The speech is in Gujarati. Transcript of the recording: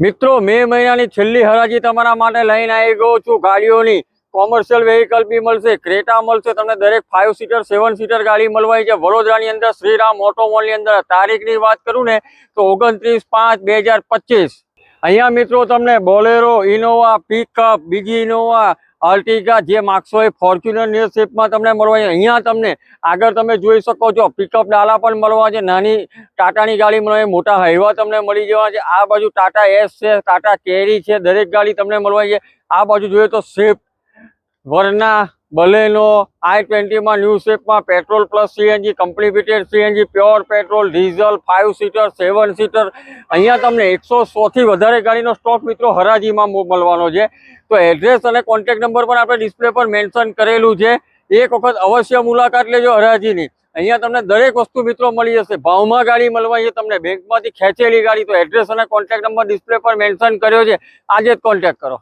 મિત્રો મે મહિનાની છેલ્લી હરાજી તમારા માટે લઈને આવી ગયો છું। ગાડીઓની કોમર્શિયલ વેહિકલ બી મળશે, ક્રેટા મળશે, તમને દરેક 5 સીટર 7 સીટર ગાડી મળવાની છે વડોદરાની અંદર શ્રીરામ ઓટો મોલની અંદર। તારીખની વાત કરું ને તો 29/5/2025। અહીંયા મિત્રો તમને બોલેરો, ઇનોવા, પિકઅપ, બીજી ઇનોવા, અર્ટિગા જે માગશો એ ફોર્ચ્યુનર શેપમાં તમને મળવાની। અહીંયા તમને આગળ તમે જોઈ શકો છો પિકઅપ ડાલા પણ મળવા છે, નાની ટાટાની ગાડી મળવાની, મોટા હાઈવા તમને મળી જવા છે। આ બાજુ ટાટા એસ છે, ટાટા કેરી છે, દરેક ગાડી તમને મળવાની છે। આ બાજુ જોઈએ તો સ્વિફ્ટ, વર્ના, બલેનો, i20 માં ન્યૂ શેપમાં petrol plus CNG, company fitted CNG, pure petrol, diesel, 5 seater 7 seater. અહીંયા તમને 100 થી વધારે ગાડીનો સ્ટોક મિત્રો હરાજીમાં મળવાનો છે। તો એડ્રેસ અને કોન્ટેક્ટ નંબર પણ આપણે ડિસ્પ્લે પર મેન્શન કરેલું છે। એક વખત અવશ્ય મુલાકાત લેજો હરાજીની। અહીંયા તમને દરેક વસ્તુ મિત્રો મળી જશે, ભાવમાં ગાડી મળવાની છે તમને, બેંકમાંથી ખેંચેલી ગાડી। તો એડ્રેસ અને કોન્ટેક્ટ નંબર ડિસ્પ્લે પર મેન્શન કર્યો છે, આજે જ કોન્ટેક્ટ કરો।